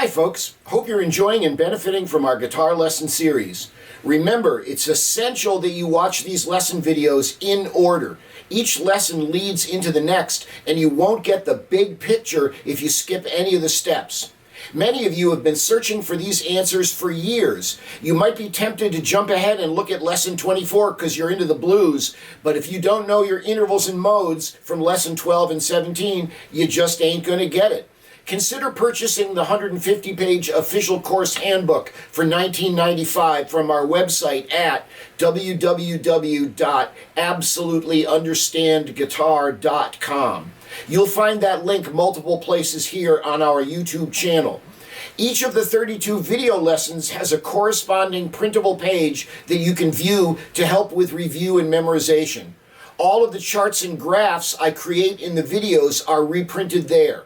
Hi folks, hope you're enjoying and benefiting from our guitar lesson series. Remember, it's essential that you watch these lesson videos in order. Each lesson leads into the next, and you won't get the big picture if you skip any of the steps. Many of you have been searching for these answers for years. You might be tempted to jump ahead and look at lesson 24 because you're into the blues, but if you don't know your intervals and modes from lesson 12 and 17, you just ain't going to get it. Consider purchasing the 150-page official course handbook for $19.95 from our website at www.absolutelyunderstandguitar.com. You'll find that link multiple places here on our YouTube channel. Each of the 32 video lessons has a corresponding printable page that you can view to help with review and memorization. All of the charts and graphs I create in the videos are reprinted there.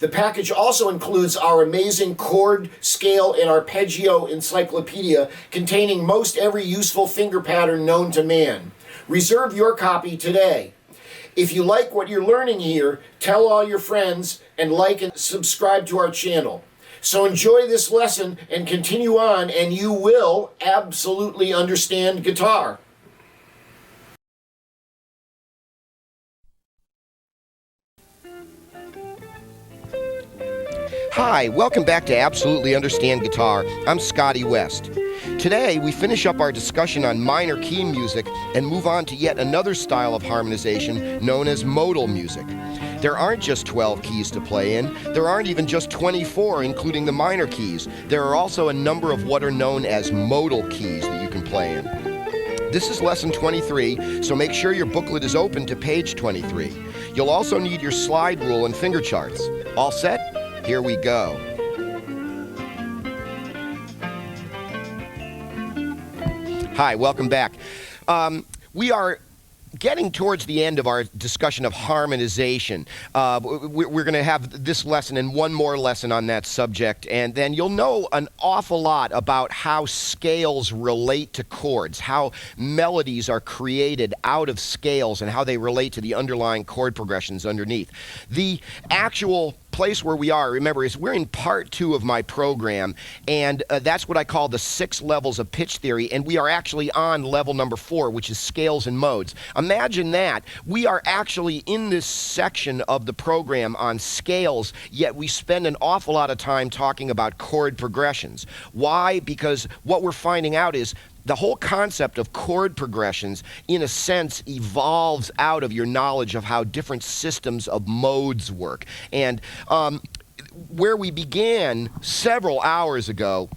The package also includes our amazing chord, scale, and arpeggio encyclopedia containing most every useful finger pattern known to man. Reserve your copy today. If you like what you're learning here, tell all your friends and like and subscribe to our channel. So enjoy this lesson and continue on, and you will absolutely understand guitar. Hi, welcome back to Absolutely Understand Guitar. I'm Scotty West. Today, we finish up our discussion on minor key music and move on to yet another style of harmonization known as modal music. There aren't just 12 keys to play in. There aren't even just 24, including the minor keys. There are also a number of what are known as modal keys that you can play in. This is lesson 23, so make sure your booklet is open to page 23. You'll also need your slide rule and finger charts. All set? Here we go. Hi, welcome back. We are getting towards the end of our discussion of harmonization. We're going to have this lesson and one more lesson on that subject, and then you'll know an awful lot about how scales relate to chords, how melodies are created out of scales, and how they relate to the underlying chord progressions underneath. The actual place where we are, remember, is we're in part 2 of my program, and that's what I call the 6 levels of pitch theory, and we are actually on level number 4, which is scales and modes. Imagine that. We are actually in this section of the program on scales, yet we spend an awful lot of time talking about chord progressions. Why? Because what we're finding out is the whole concept of chord progressions, in a sense, evolves out of your knowledge of how different systems of modes work. And where we began several hours ago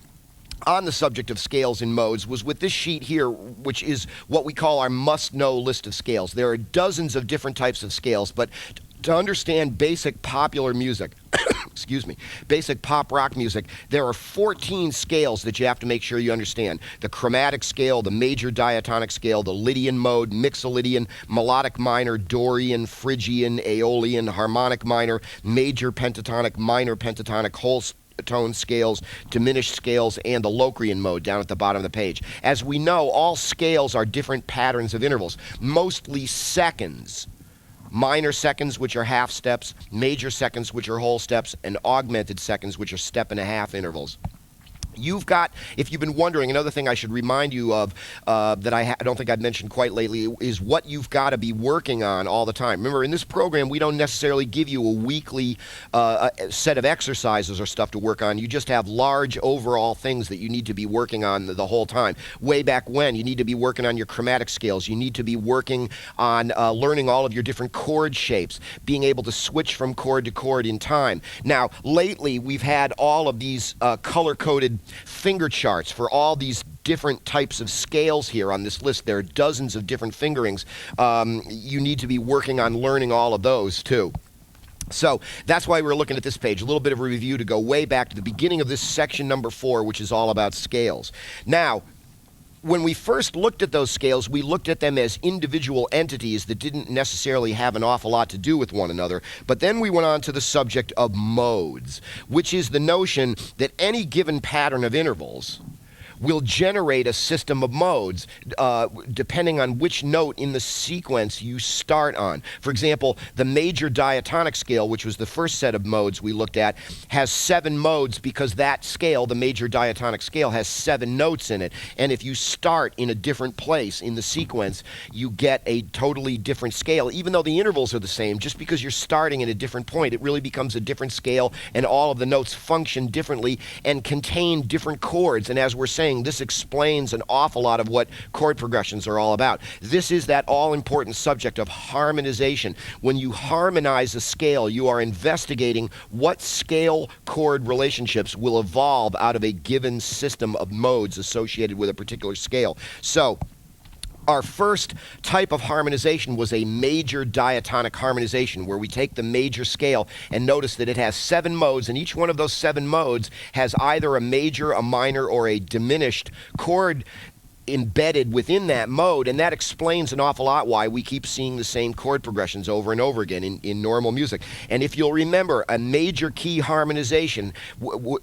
on the subject of scales and modes was with this sheet here, which is what we call our must-know list of scales. There are dozens of different types of scales, but to understand basic popular music, excuse me, basic pop rock music, there are 14 scales that you have to make sure you understand. The chromatic scale, the major diatonic scale, the Lydian mode, Mixolydian, melodic minor, Dorian, Phrygian, Aeolian, harmonic minor, major pentatonic, minor pentatonic, whole tone scales, diminished scales, and the Locrian mode down at the bottom of the page. As we know, all scales are different patterns of intervals, mostly seconds. Minor seconds, which are half steps, major seconds, which are whole steps, and augmented seconds, which are step and a half intervals. You've got, if you've been wondering, another thing I should remind you of that I don't think I've mentioned quite lately is what you've got to be working on all the time. Remember, in this program, we don't necessarily give you a weekly set of exercises or stuff to work on. You just have large overall things that you need to be working on the whole time. Way back when, you need to be working on your chromatic scales. You need to be working on learning all of your different chord shapes, being able to switch from chord to chord in time. Now, lately, we've had all of these color-coded finger charts for all these different types of scales here on this list. There are dozens of different fingerings. You need to be working on learning all of those too. So that's why we're looking at this page. A little bit of a review to go way back to the beginning of this section number 4, which is all about scales. Now, when we first looked at those scales, we looked at them as individual entities that didn't necessarily have an awful lot to do with one another. But then we went on to the subject of modes, which is the notion that any given pattern of intervals will generate a system of modes depending on which note in the sequence you start on. For example, the major diatonic scale, which was the first set of modes we looked at, has 7 modes because that scale, the major diatonic scale, has 7 notes in it. And if you start in a different place in the sequence, you get a totally different scale. Even though the intervals are the same, just because you're starting at a different point, it really becomes a different scale, and all of the notes function differently and contain different chords. And as we're saying, this explains an awful lot of what chord progressions are all about. This is that all-important subject of harmonization. When you harmonize a scale, you are investigating what scale-chord relationships will evolve out of a given system of modes associated with a particular scale. So, our first type of harmonization was a major diatonic harmonization, where we take the major scale and notice that it has 7 modes, and each one of those 7 modes has either a major, a minor, or a diminished chord embedded within that mode, and that explains an awful lot why we keep seeing the same chord progressions over and over again in normal music. And if you'll remember, a major key harmonization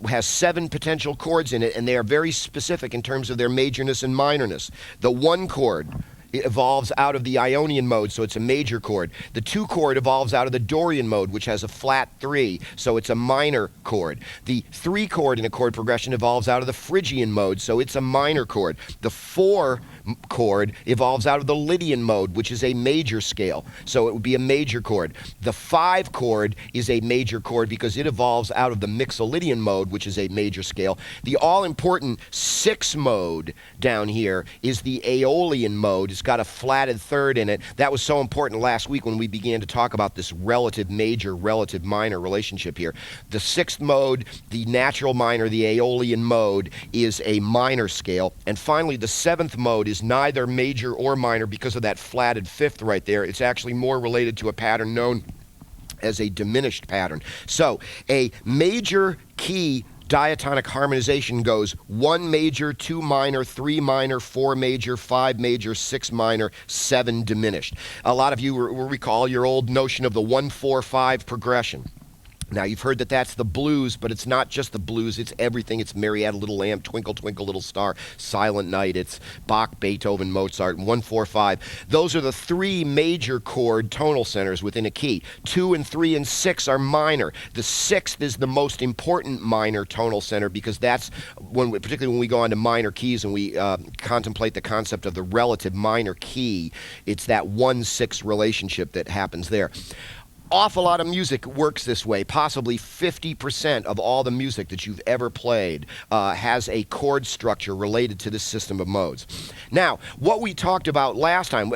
has 7 potential chords in it, and they are very specific in terms of their majorness and minorness. The 1 chord, it evolves out of the Ionian mode, so it's a major chord. The 2 chord evolves out of the Dorian mode, which has a flat 3, so it's a minor chord. The 3 chord in a chord progression evolves out of the Phrygian mode, so it's a minor chord. The 4 chord evolves out of the Lydian mode, which is a major scale, so it would be a major chord. The 5 chord is a major chord because it evolves out of the Mixolydian mode, which is a major scale. The all-important 6 mode down here is the Aeolian mode. It's got a flatted third in it. That was so important last week when we began to talk about this relative major, relative minor relationship here. The 6th mode, the natural minor, the Aeolian mode, is a minor scale. And finally, the 7th mode is neither major or minor because of that flatted 5th right there. It's actually more related to a pattern known as a diminished pattern. So, a major key diatonic harmonization goes 1 major, 2 minor, 3 minor, 4 major, 5 major, 6 minor, 7 diminished. A lot of you will recall your old notion of the 1-4-5 progression. Now, you've heard that that's the blues, but it's not just the blues. It's everything. It's Marietta, Little Lamb, Twinkle, Twinkle, Little Star, Silent Night. It's Bach, Beethoven, Mozart, 1-4-5. Those are the 3 major chord tonal centers within a key. 2 and 3 and 6 are minor. The 6th is the most important minor tonal center because that's, particularly when we go on to minor keys and we contemplate the concept of the relative minor key, it's that 1-6 relationship that happens there. Awful lot of music works this way. Possibly 50% of all the music that you've ever played has a chord structure related to this system of modes. Now, what we talked about last time,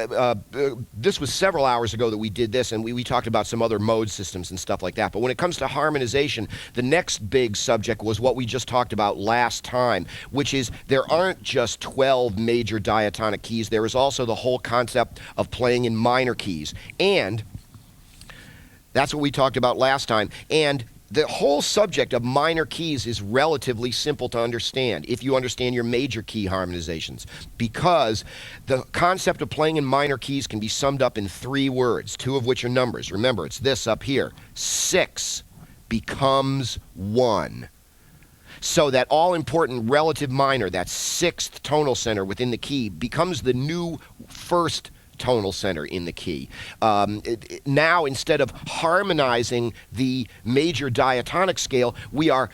this was several hours ago that we did this, and we talked about some other mode systems and stuff like that. But when it comes to harmonization, the next big subject was what we just talked about last time, which is there aren't just 12 major diatonic keys. There is also the whole concept of playing in minor keys. And that's what we talked about last time. And the whole subject of minor keys is relatively simple to understand if you understand your major key harmonizations, because the concept of playing in minor keys can be summed up in 3 words, 2 of which are numbers. Remember, it's this up here. 6 becomes 1. So that all-important relative minor, that 6th tonal center within the key, becomes the new first tonal center in the key. Now, instead of harmonizing the major diatonic scale, we are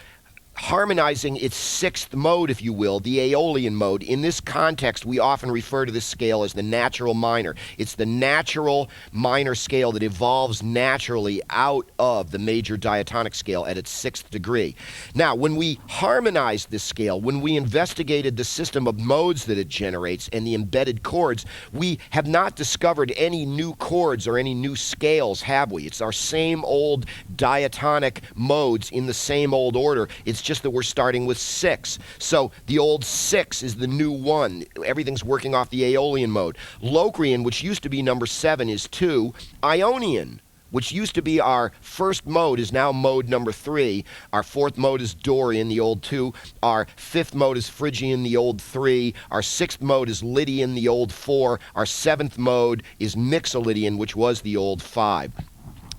harmonizing its 6th mode, if you will, the Aeolian mode. In this context, we often refer to this scale as the natural minor. It's the natural minor scale that evolves naturally out of the major diatonic scale at its 6th degree. Now, when we harmonized this scale, when we investigated the system of modes that it generates and the embedded chords, we have not discovered any new chords or any new scales, have we? It's our same old diatonic modes in the same old order. It's just that we're starting with 6. So the old 6 is the new 1. Everything's working off the Aeolian mode. Locrian, which used to be number 7, is 2. Ionian, which used to be our first mode, is now mode number 3. Our 4th mode is Dorian, the old 2. Our 5th mode is Phrygian, the old 3. Our 6th mode is Lydian, the old 4. Our 7th mode is Mixolydian, which was the old 5.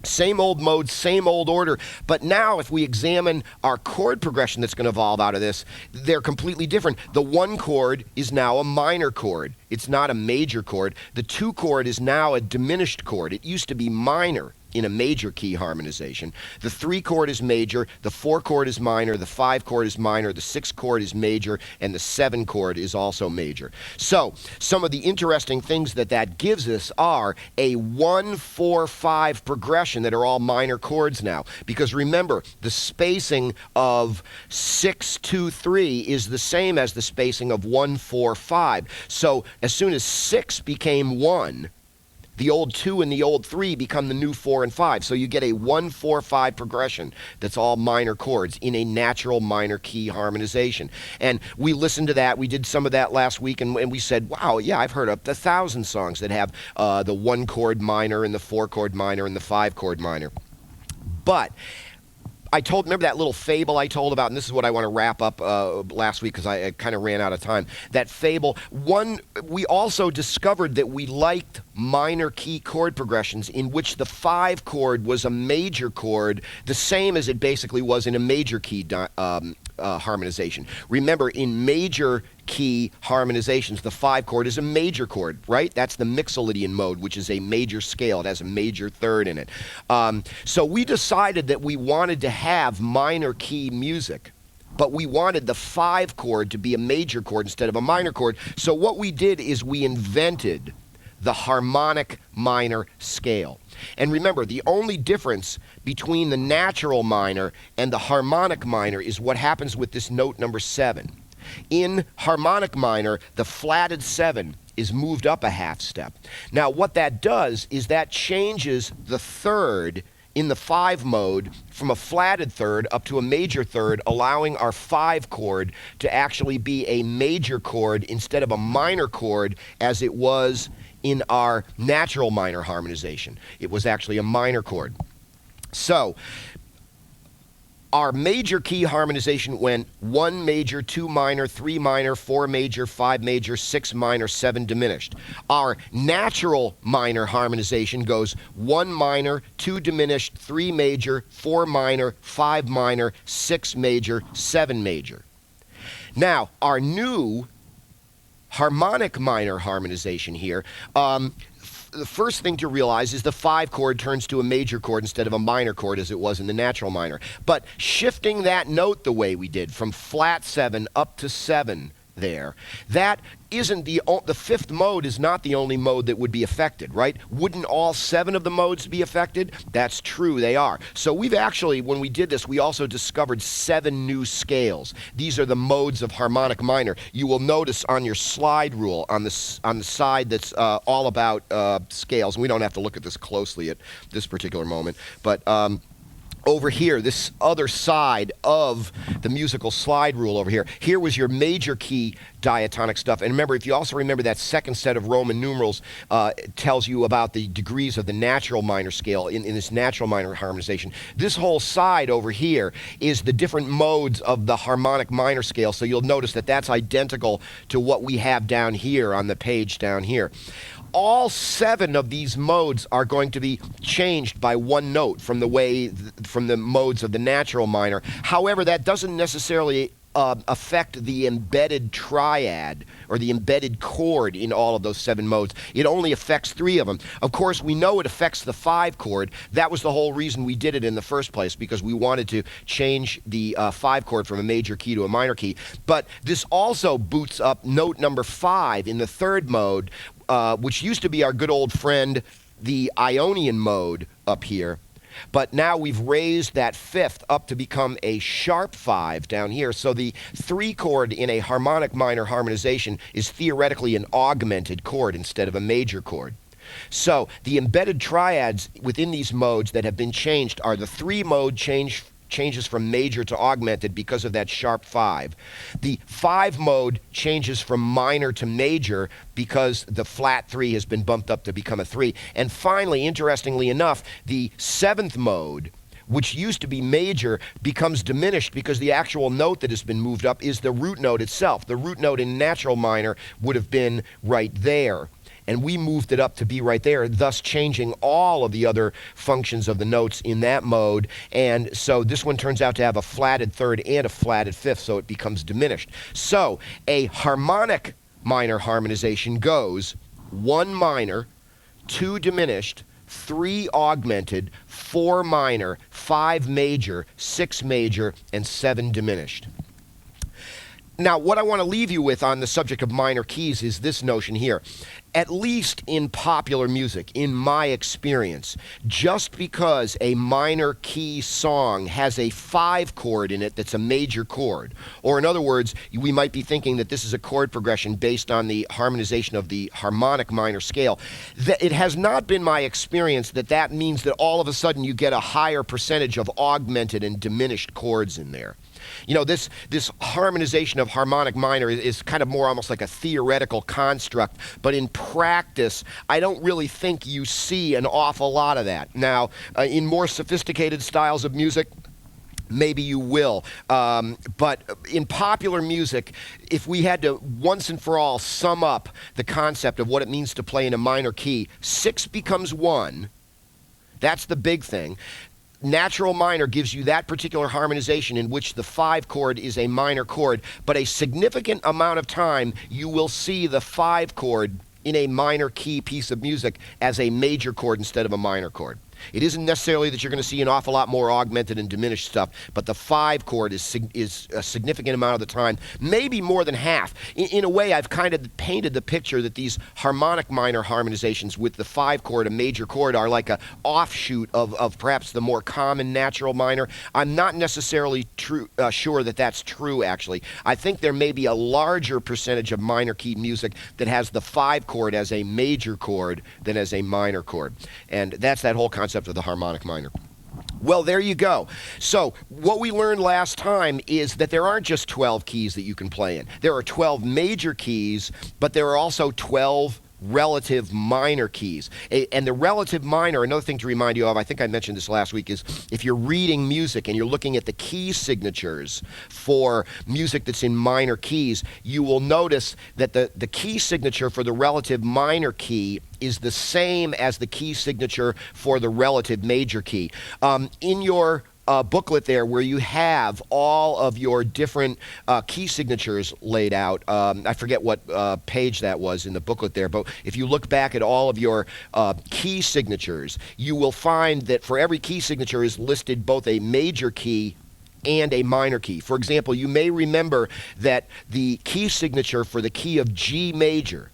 Same old mode, same old order. But now if we examine our chord progression that's going to evolve out of this, they're completely different. The 1 chord is now a minor chord. It's not a major chord. The 2 chord is now a diminished chord. It used to be minor in a major key harmonization. The 3 chord is major, the 4 chord is minor, the 5 chord is minor, the 6 chord is major, and the 7 chord is also major. So, some of the interesting things that gives us are a 1, 4, 5 progression that are all minor chords now. Because remember, the spacing of 6, 2, 3 is the same as the spacing of 1, 4, 5. So, as soon as 6 became 1, the old 2 and the old 3 become the new 4 and 5. So you get a 1, 4, 5 progression that's all minor chords in a natural minor key harmonization. And we listened to that. We did some of that last week, and we said, wow, yeah, I've heard up to 1,000 songs that have the 1 chord minor and the 4 chord minor and the 5 chord minor. But remember that little fable I told about, and this is what I want to wrap up last week because I kind of ran out of time. That fable, we also discovered that we liked minor key chord progressions in which the 5 chord was a major chord, the same as it basically was in a major key harmonization. Remember, in major key harmonizations, the 5 chord is a major chord, right? That's the Mixolydian mode, which is a major scale. It has a major third in it. So we decided that we wanted to have minor key music, but we wanted the 5 chord to be a major chord instead of a minor chord. So what we did is we invented the harmonic minor scale. And remember, the only difference between the natural minor and the harmonic minor is what happens with this note number 7. In harmonic minor, the flatted 7 is moved up a half step. Now, what that does is that changes the third in the 5 mode from a flatted third up to a major third, allowing our 5 chord to actually be a major chord instead of a minor chord as it was in our natural minor harmonization. It was actually a minor chord. So, our major key harmonization went 1 major, 2 minor, 3 minor, 4 major, 5 major, 6 minor, 7 diminished. Our natural minor harmonization goes 1 minor, 2 diminished, 3 major, 4 minor, 5 minor, 6 major, 7 major. Now, our new harmonic minor harmonization here, the first thing to realize is the 5 chord turns to a major chord instead of a minor chord as it was in the natural minor. But shifting that note the way we did from flat 7 up to 7 there, that isn't the 5th mode is not the only mode that would be affected, right? Wouldn't all 7 of the modes be affected? That's true, they are. So we've actually, when we did this, we also discovered 7 new scales. These are the modes of harmonic minor. You will notice on your slide rule on the side that's all about scales, and we don't have to look at this closely at this particular moment, but over here, this other side of the musical slide rule over here. Here was your major key diatonic stuff. And remember, if you also remember that second set of Roman numerals tells you about the degrees of the natural minor scale in this natural minor harmonization. This whole side over here is the different modes of the harmonic minor scale. So you'll notice that that's identical to what we have down here on the page down here. All 7 of these modes are going to be changed by 1 note from the modes of the natural minor. However, that doesn't necessarily affect the embedded triad or the embedded chord in all of those 7 modes. It only affects 3 of them. Of course, we know it affects the 5 chord. That was the whole reason we did it in the first place, because we wanted to change the 5 chord from a major key to a minor key. But this also boots up note number 5 in the 3rd mode, which used to be our good old friend, the Ionian mode up here. But now we've raised that 5th up to become a sharp 5 down here. So the 3 chord in a harmonic minor harmonization is theoretically an augmented chord instead of a major chord. So the embedded triads within these modes that have been changed are the 3 mode changes from major to augmented because of that sharp 5. The 5 mode changes from minor to major because the flat 3 has been bumped up to become a 3. And finally, interestingly enough, the 7th mode, which used to be major, becomes diminished because the actual note that has been moved up is the root note itself. The root note in natural minor would have been right there. and we moved it up to be right there, thus changing all of the other functions of the notes in that mode. And so this one turns out to have a flatted third and a flatted fifth, so it becomes diminished. So a harmonic minor harmonization goes 1 minor, 2 diminished, 3 augmented, 4 minor, 5 major, 6 major, and 7 diminished. Now, what I want to leave you with on the subject of minor keys is this notion here. At least in popular music, in my experience, just because a minor key song has a 5 chord in it that's a major chord, or in other words, we might be thinking that this is a chord progression based on the harmonization of the harmonic minor scale, that it has not been my experience that that means that all of a sudden you get a higher percentage of augmented and diminished chords in there. You know, this harmonization of harmonic minor is kind of more almost like a theoretical construct, but in practice, I don't really think you see an awful lot of that. Now, in more sophisticated styles of music, maybe you will. But in popular music, if we had to once and for all sum up the concept of what it means to play in a minor key, 6 becomes 1. That's the big thing. Natural minor gives you that particular harmonization in which the 5 chord is a minor chord, but a significant amount of time you will see the 5 chord in a minor key piece of music as a major chord instead of a minor chord. It isn't necessarily that you're going to see an awful lot more augmented and diminished stuff, but the 5 chord is a significant amount of the time, maybe more than half. In a way, I've kind of painted the picture that these harmonic minor harmonizations with the 5 chord, a major chord, are like a offshoot of perhaps the more common natural minor. I'm not necessarily sure that that's true, actually. I think there may be a larger percentage of minor key music that has the 5 chord as a major chord than as a minor chord. And that's that whole concept of the harmonic minor. Well, there you go. So what we learned last time is that there aren't just 12 keys that you can play in. There are 12 major keys, but there are also 12 relative minor keys. And the relative minor, another thing to remind you of, I think I mentioned this last week, is if you're reading music and you're looking at the key signatures for music that's in minor keys, you will notice that the key signature for the relative minor key is the same as the key signature for the relative major key. In your booklet there, where you have all of your different key signatures laid out. I forget what page that was in the booklet there, but if you look back at all of your key signatures, you will find that for every key signature is listed both a major key and a minor key. For example, you may remember that the key signature for the key of G major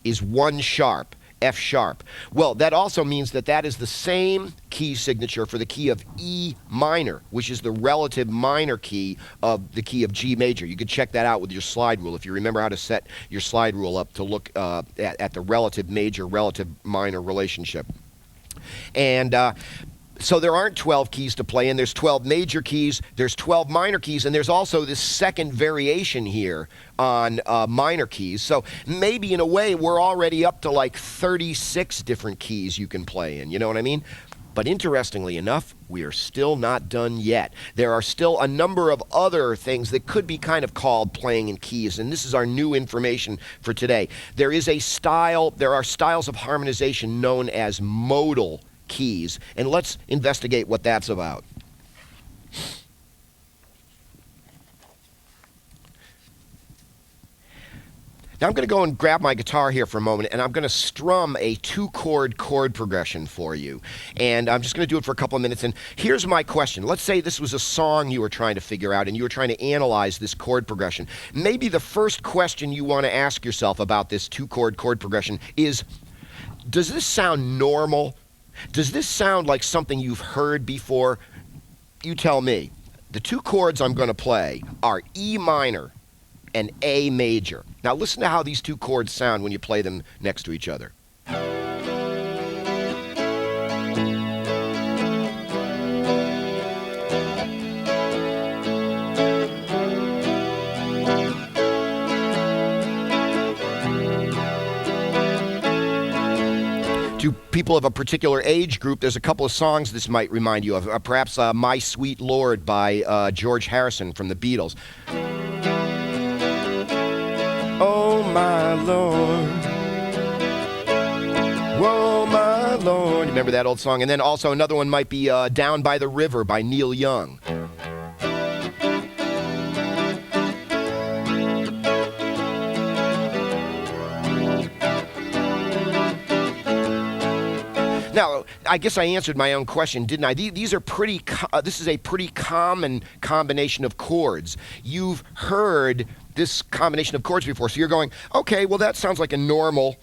is 1 sharp. F sharp. Well, that also means that that is the same key signature for the key of E minor, which is the relative minor key of the key of G major. You can check that out with your slide rule if you remember how to set your slide rule up to look at the relative major, relative minor relationship. And so there aren't 12 keys to play in. There's 12 major keys, there's 12 minor keys, and there's also this second variation here on minor keys. So maybe in a way we're already up to like 36 different keys you can play in, you know what I mean? But interestingly enough, we are still not done yet. There are still a number of other things that could be kind of called playing in keys, and this is our new information for today. There are styles of harmonization known as modal keys, and let's investigate what that's about. Now I'm going to go and grab my guitar here for a moment, and I'm going to strum a 2-chord chord progression for you. And I'm just going to do it for a couple of minutes, and here's my question. Let's say this was a song you were trying to figure out, and you were trying to analyze this chord progression. Maybe the first question you want to ask yourself about this 2-chord chord progression is, does this sound normal? Does this sound like something you've heard before? You tell me. The 2 chords I'm going to play are E minor and A major. Now listen to how these 2 chords sound when you play them next to each other. To people of a particular age group, there's a couple of songs this might remind you of. Perhaps My Sweet Lord by George Harrison from the Beatles. Oh, my Lord, Lord. Remember that old song? And then also another one might be Down by the River by Neil Young. Now, I guess I answered my own question, didn't I? These are pretty. This is a pretty common combination of chords. You've heard this combination of chords before, so you're going, okay, well that sounds like a normal,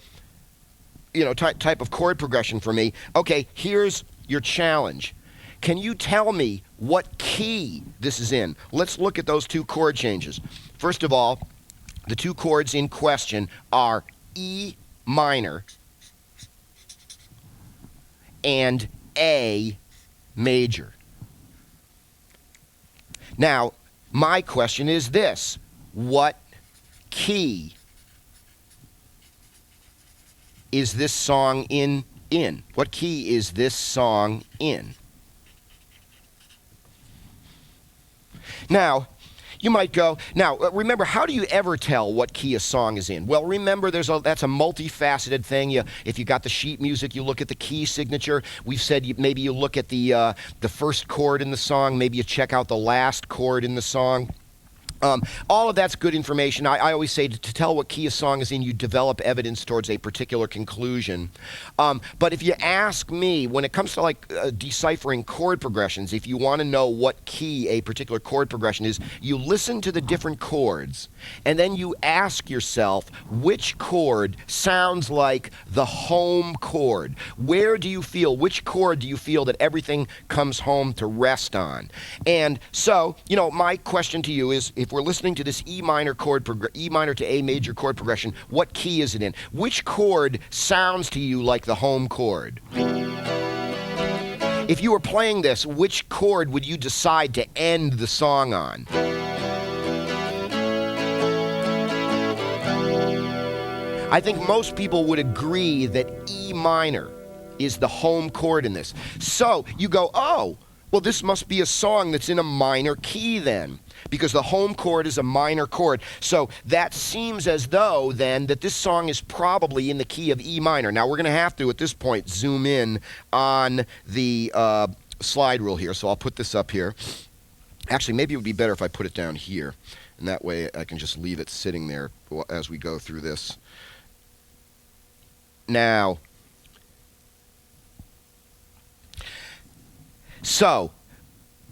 type of chord progression for me. Okay, here's your challenge. Can you tell me what key this is in? Let's look at those two chord changes. First of all, the two chords in question are E minor and A major. Now, my question is this. What key is this song in? What key is this song in? Now, you might go, remember, how do you ever tell what key a song is in? Well, remember, that's a multifaceted thing. If you got the sheet music, you look at the key signature. We've said maybe you look at the first chord in the song. Maybe you check out the last chord in the song. All of that's good information. I always say to tell what key a song is in, you develop evidence towards a particular conclusion. But if you ask me, when it comes to deciphering chord progressions, if you want to know what key a particular chord progression is, you listen to the different chords, and then you ask yourself which chord sounds like the home chord. Which chord do you feel that everything comes home to rest on? And so, my question to you is, if we're listening to this E minor to A major chord progression, what key is it in? Which chord sounds to you like the home chord? If you were playing this, which chord would you decide to end the song on? I think most people would agree that E minor is the home chord in this. So you go, oh, well, this must be a song that's in a minor key then, because the home chord is a minor chord. So that seems as though, then, that this song is probably in the key of E minor. Now, we're going to have to, at this point, zoom in on the slide rule here. So I'll put this up here. Actually, maybe it would be better if I put it down here. And that way I can just leave it sitting there as we go through this. Now, so,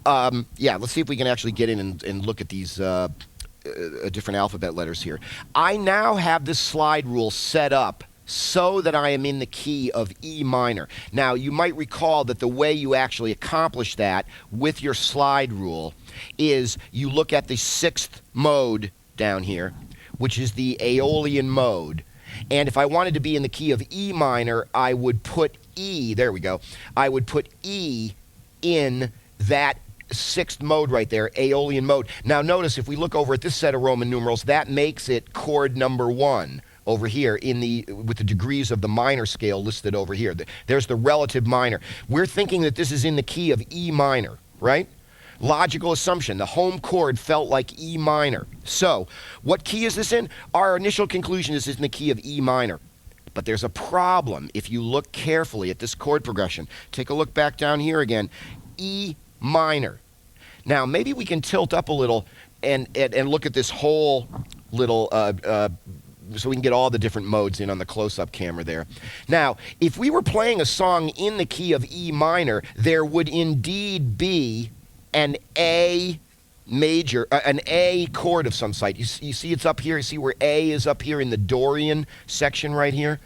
let's see if we can actually get in and look at these different alphabet letters here. I now have this slide rule set up so that I am in the key of E minor. Now, you might recall that the way you actually accomplish that with your slide rule is you look at the sixth mode down here, which is the Aeolian mode. And if I wanted to be in the key of E minor, I would put E, there we go, I would put E in that sixth mode right there, Aeolian mode. Now notice, if we look over at this set of Roman numerals, that makes it chord number 1 over here with the degrees of the minor scale listed over here. There's the relative minor. We're thinking that this is in the key of E minor, right? Logical assumption. The home chord felt like E minor. So, what key is this in? Our initial conclusion is it's in the key of E minor. But there's a problem if you look carefully at this chord progression. Take a look back down here again. E minor. Now, maybe we can tilt up a little and look at this whole little, so we can get all the different modes in on the close-up camera there. Now, if we were playing a song in the key of E minor, there would indeed be an A major, an A chord of some sort. You see it's up here? You see where A is up here in the Dorian section right here?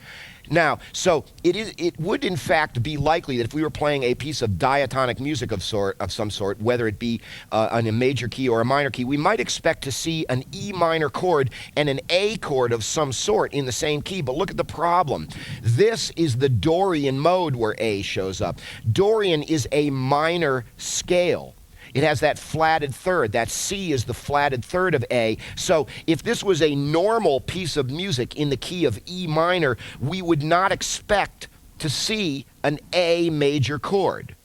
Now, so it would in fact be likely that if we were playing a piece of diatonic music of some sort, whether it be on a major key or a minor key, we might expect to see an E minor chord and an A chord of some sort in the same key. But look at the problem. This is the Dorian mode where A shows up. Dorian is a minor scale. It has that flatted third. That C is the flatted third of A. So if this was a normal piece of music in the key of E minor, we would not expect to see an A major chord.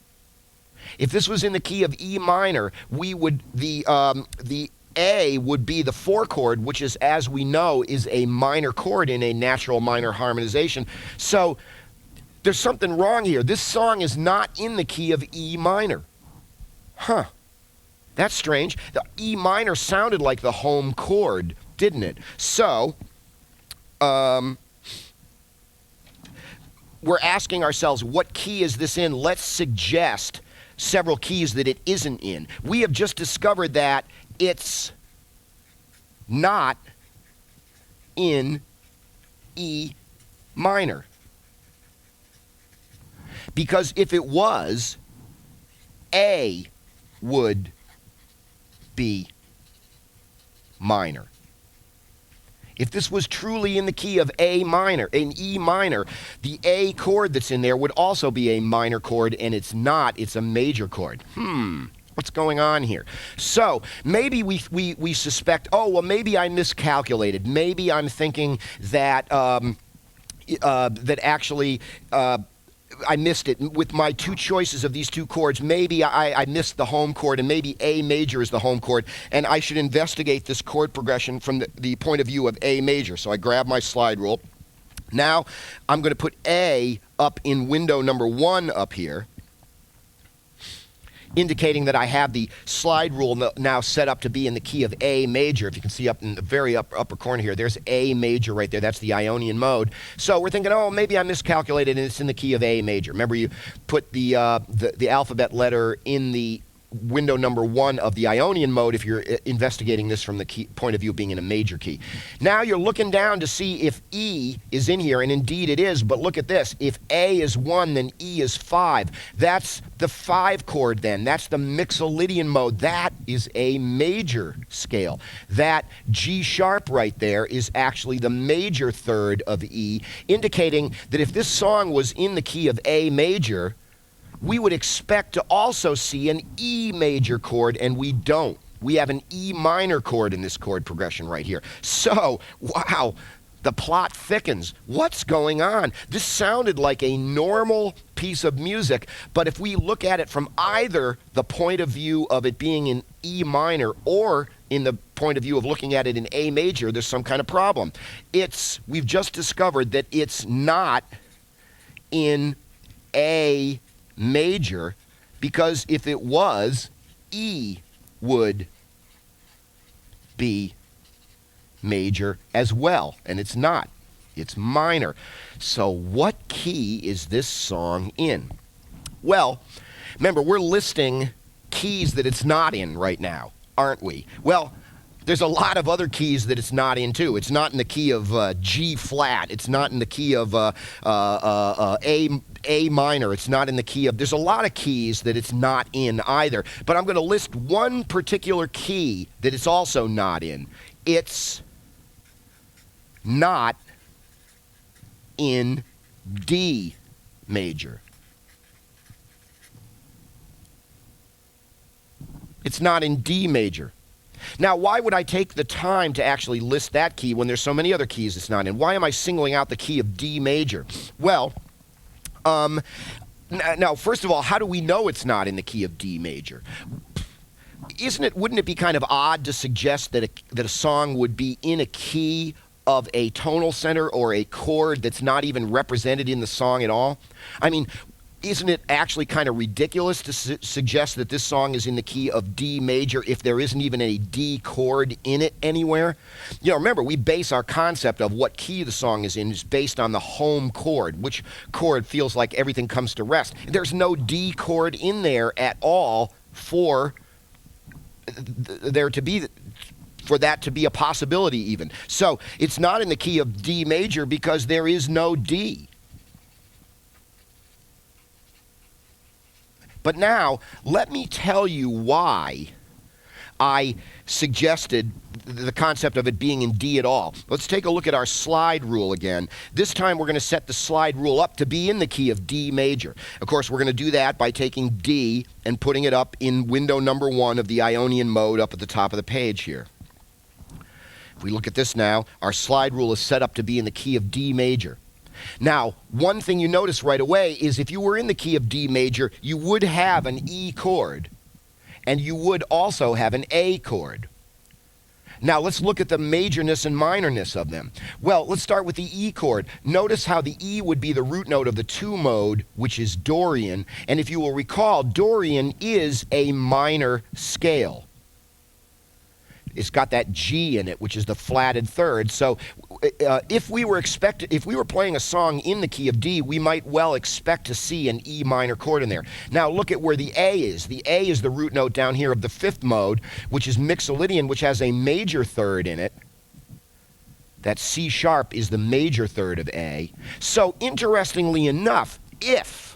If this was in the key of E minor, the A would be the 4 chord, which is, as we know, is a minor chord in a natural minor harmonization. So There's something wrong here. This song is not in the key of E minor. Huh. That's strange. The E minor sounded like the home chord, didn't it? So, we're asking ourselves, what key is this in? Let's suggest several keys that it isn't in. We have just discovered that it's not in E minor. Because if it was, A would be minor. If this was truly in the key of A minor, in E minor, the A chord that's in there would also be a minor chord, and it's not, it's a major chord. What's going on here? So maybe we suspect, oh, well, maybe I miscalculated. Maybe I'm thinking that, that actually I missed it. With my two choices of these two chords, maybe I missed the home chord, and maybe A major is the home chord, and I should investigate this chord progression from the point of view of A major. So I grab my slide rule. Now I'm going to put A up in window number 1 up here, indicating that I have the slide rule now set up to be in the key of A major. If you can see up in the very upper corner here, there's A major right there. That's the Ionian mode. So we're thinking, oh, maybe I miscalculated and it's in the key of A major. Remember, you put the alphabet letter in the window number 1 of the Ionian mode if you're investigating this from the point of view of being in a major key. Now you're looking down to see if E is in here, and indeed it is, but look at this. If A is 1, then E is 5. That's the 5 chord then. That's the Mixolydian mode. That is a major scale. That G sharp right there is actually the major third of E, indicating that if this song was in the key of A major, we would expect to also see an E major chord, and we don't. We have an E minor chord in this chord progression right here. So, wow, the plot thickens. What's going on? This sounded like a normal piece of music, but if we look at it from either the point of view of it being in E minor or in the point of view of looking at it in A major, there's some kind of problem. We've just discovered that it's not in A major, because if it was, E would be major as well, and it's not. It's minor. So what key is this song in? Well, remember, we're listing keys that it's not in right now, aren't we? Well, there's a lot of other keys that it's not in too. It's not in the key of G flat. It's not in the key of A minor. It's not in the key of... There's a lot of keys that it's not in either. But I'm going to list one particular key that it's also not in. It's not in D major. It's not in D major. Now, why would I take the time to actually list that key when there's so many other keys it's not in? Why am I singling out the key of D major? Well, now, first of all, how do we know it's not in the key of D major? Wouldn't it be kind of odd to suggest that a song would be in a key of a tonal center or a chord that's not even represented in the song at all? I mean, isn't it actually kind of ridiculous to suggest that this song is in the key of D major if there isn't even a D chord in it anywhere? You know, remember, we base our concept of what key the song is in is based on the home chord, which chord feels like everything comes to rest. There's no D chord in there at all for that to be a possibility even. So it's not in the key of D major because there is no D. But now, let me tell you why I suggested the concept of it being in D at all. Let's take a look at our slide rule again. This time we're going to set the slide rule up to be in the key of D major. Of course, we're going to do that by taking D and putting it up in window number 1 of the Ionian mode up at the top of the page here. If we look at this now, our slide rule is set up to be in the key of D major. Now, one thing you notice right away is if you were in the key of D major, you would have an E chord, and you would also have an A chord. Now let's look at the majorness and minorness of them. Well, let's start with the E chord. Notice how the E would be the root note of the 2 mode, which is Dorian. And if you will recall, Dorian is a minor scale. It's got that G in it, which is the flatted third. So if we were playing a song in the key of D, we might well expect to see an E minor chord in there. Now look at where the A is. The A is the root note down here of the 5th mode, which is Mixolydian, which has a major third in it. That C sharp is the major third of A. So interestingly enough, if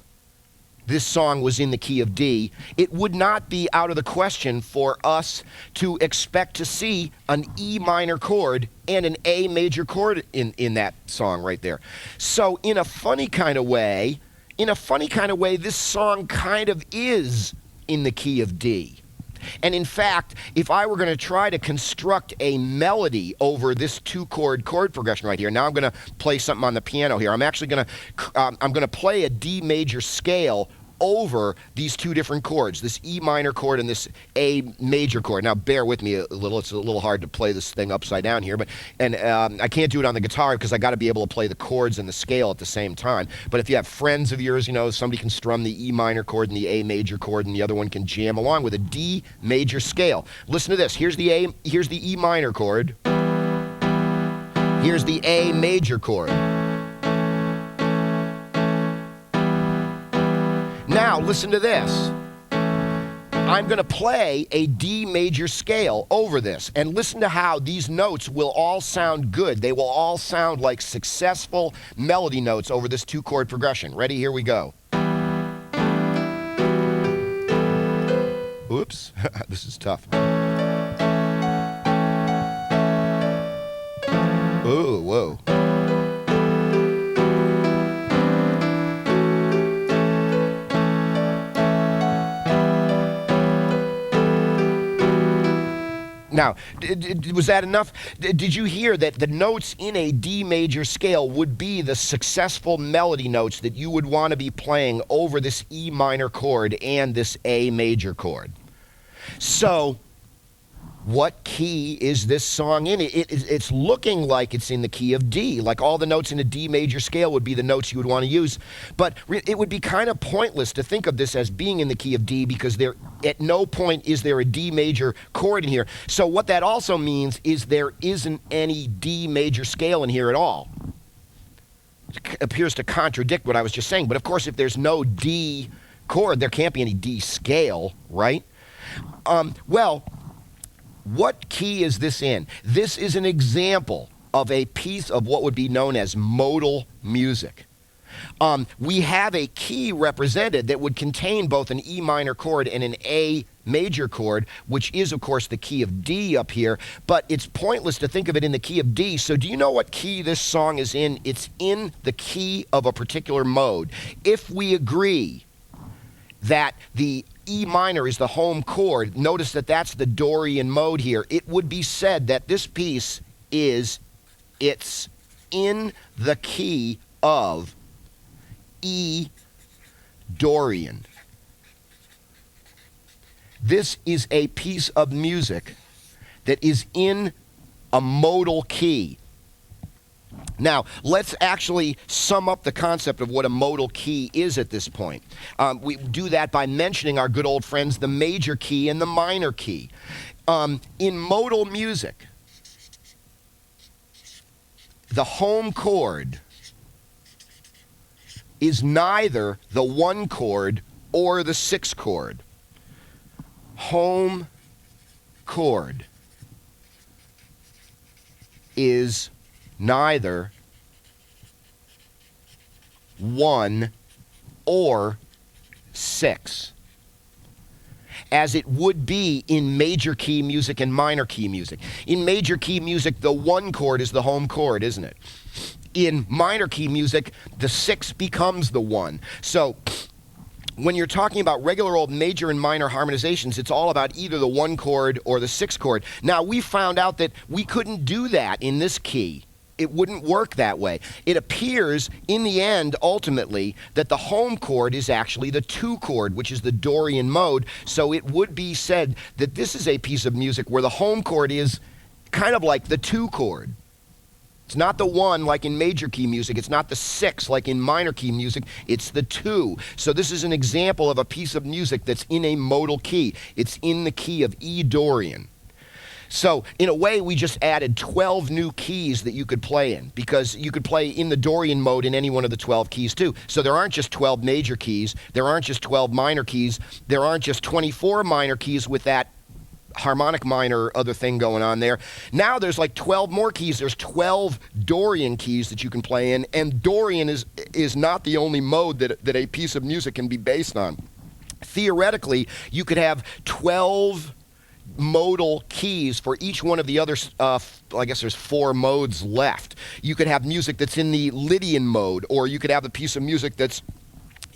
this song was in the key of D, it would not be out of the question for us to expect to see an E minor chord and an A major chord in that song right there. So in a funny kind of way, this song kind of is in the key of D. And in fact, if I were going to try to construct a melody over this 2-chord chord progression right here, now I'm going to play something on the piano here. I'm actually going to play a D major scale over these 2 different chords, this E minor chord and this A major chord. Now bear with me a little, it's a little hard to play this thing upside down here, but I can't do it on the guitar because I got to be able to play the chords and the scale at the same time. But if you have friends of yours, somebody can strum the E minor chord and the A major chord, and the other one can jam along with a D major scale. Listen to this. Here's the E minor chord. Here's the A major chord. Now, listen to this. I'm going to play a D major scale over this, and listen to how these notes will all sound good. They will all sound like successful melody notes over this 2-chord progression. Ready? Here we go. Oops, this is tough. Ooh, whoa. Now, was that enough? Did you hear that the notes in a D major scale would be the successful melody notes that you would want to be playing over this E minor chord and this A major chord? So, what key is this song in? It's looking like it's in the key of D, like all the notes in a D major scale would be the notes you would want to use. But it would be kind of pointless to think of this as being in the key of D because at no point is there a D major chord in here. So what that also means is there isn't any D major scale in here at all. It appears to contradict what I was just saying. But of course, if there's no D chord, there can't be any D scale, right? Well, what key is this in? This is an example of a piece of what would be known as modal music. We have a key represented that would contain both an E minor chord and an A major chord, which is, of course, the key of D up here, but it's pointless to think of it in the key of D. So do you know what key this song is in? It's in the key of a particular mode. If we agree that the E minor is the home chord, notice that that's the Dorian mode here. It would be said that this piece it's in the key of E Dorian. This is a piece of music that is in a modal key. Now, let's actually sum up the concept of what a modal key is at this point. We do that by mentioning our good old friends, the major key and the minor key. In modal music, the home chord is neither the 1 chord or the 6 chord. Home chord is neither 1 or 6, as it would be in major key music and minor key music. In major key music, the 1 chord is the home chord, isn't it? In minor key music, the 6 becomes the 1. So when you're talking about regular old major and minor harmonizations, it's all about either the 1 chord or the 6 chord. Now, we found out that we couldn't do that in this key. It wouldn't work that way. It appears in the end, ultimately, that the home chord is actually the 2 chord, which is the Dorian mode. So it would be said that this is a piece of music where the home chord is kind of like the 2 chord. It's not the 1 like in major key music. It's not the 6 like in minor key music. It's the 2. So this is an example of a piece of music that's in a modal key. It's in the key of E Dorian. So in a way, we just added 12 new keys that you could play in, because you could play in the Dorian mode in any one of the 12 keys too. So there aren't just 12 major keys. There aren't just 12 minor keys. There aren't just 24 minor keys with that harmonic minor other thing going on there. Now there's like 12 more keys. There's 12 Dorian keys that you can play in, and Dorian is not the only mode that a piece of music can be based on. Theoretically, you could have 12 modal keys for each one of the other, I guess there's 4 modes left. You could have music that's in the Lydian mode, or you could have a piece of music that's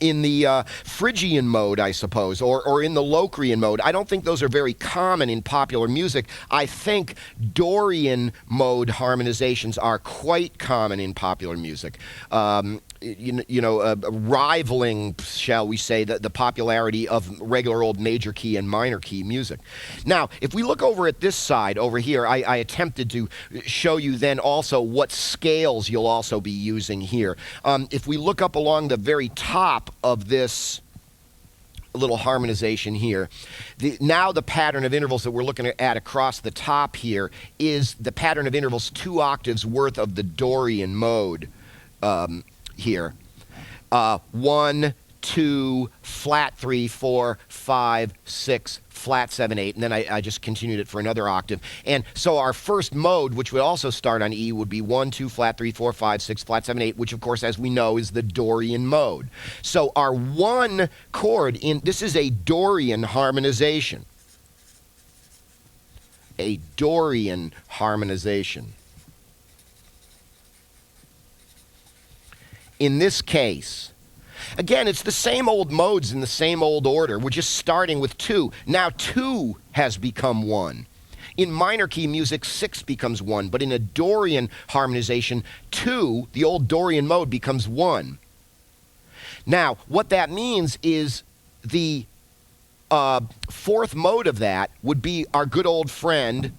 in the Phrygian mode, I suppose, or in the Locrian mode. I don't think those are very common in popular music. I think Dorian mode harmonizations are quite common in popular music. Rivaling, shall we say, the popularity of regular old major key and minor key music. Now, if we look over at this side over here, I attempted to show you then also what scales you'll also be using here. If we look up along the very top of this little harmonization here, now the pattern of intervals that we're looking at across the top here is the pattern of intervals 2 octaves worth of the Dorian mode. Here. 1, 2, flat 3, 4, 5, 6, flat 7, 8, and then I just continued it for another octave. And so our first mode, which would also start on E, would be 1, 2, flat 3, 4, 5, 6, flat 7, 8, which of course, as we know, is the Dorian mode. So our 1 chord this is a Dorian harmonization. A Dorian harmonization. In this case, again, it's the same old modes in the same old order. We're just starting with 2. Now 2 has become 1. In minor key music, 6 becomes 1. But in a Dorian harmonization, 2, the old Dorian mode, becomes 1. Now, what that means is the 4th mode of that would be our good old friend,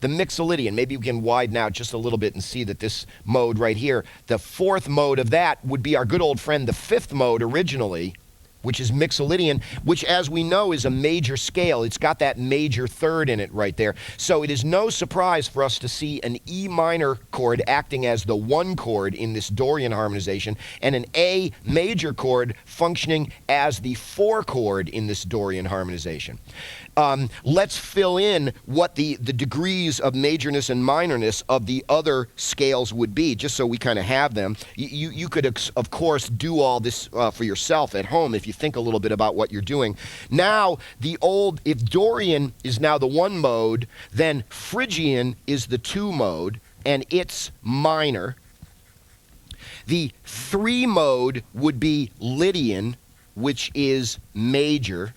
the Mixolydian. Maybe we can widen out just a little bit and see that this mode right here, the 4th mode of that would be our good old friend, the 5th mode originally, which is Mixolydian, which, as we know, is a major scale. It's got that major 3rd in it right there. So it is no surprise for us to see an E minor chord acting as the 1 chord in this Dorian harmonization, and an A major chord functioning as the 4 chord in this Dorian harmonization. Let's fill in what the degrees of majorness and minorness of the other scales would be, just so we kind of have them. You could, of course, do all this for yourself at home if you think a little bit about what you're doing. Now, if Dorian is now the 1 mode, then Phrygian is the 2 mode, and it's minor. The 3 mode would be Lydian, which is major.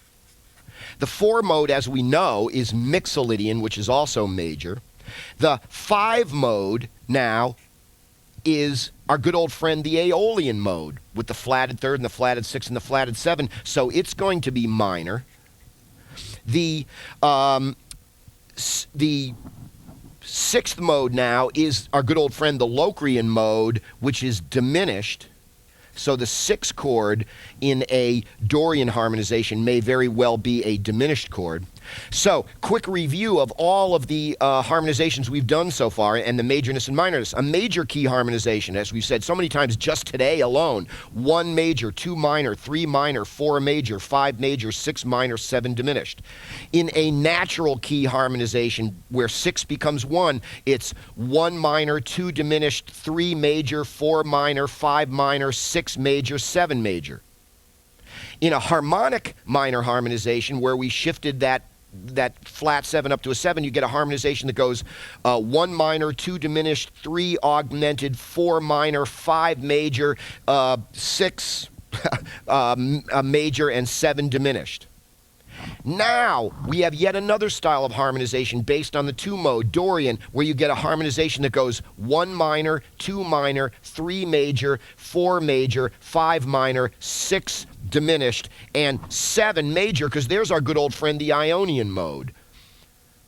The 4 mode, as we know, is Mixolydian, which is also major. The 5 mode now is our good old friend, the Aeolian mode, with the flatted 3rd and the flatted 6th and the flatted 7. So it's going to be minor. The 6th mode now is our good old friend, the Locrian mode, which is diminished. So the 6th chord in a Dorian harmonization may very well be a diminished chord. So, quick review of all of the harmonizations we've done so far, and the majorness and minorness. A major key harmonization, as we've said so many times just today alone: 1 major, 2 minor, 3 minor, 4 major, 5 major, 6 minor, 7 diminished. In a natural key harmonization where 6 becomes 1, it's 1 minor, 2 diminished, 3 major, 4 minor, 5 minor, 6 major, 7 major. In a harmonic minor harmonization where we shifted that flat 7 up to a 7, you get a harmonization that goes 1 minor, 2 diminished, 3 augmented, 4 minor, 5 major, 6 major, and 7 diminished. Now we have yet another style of harmonization based on the 2 mode, Dorian, where you get a harmonization that goes 1 minor, 2 minor, 3 major, 4 major, 5 minor, 6 diminished, and 7 major, because there's our good old friend, the Ionian mode.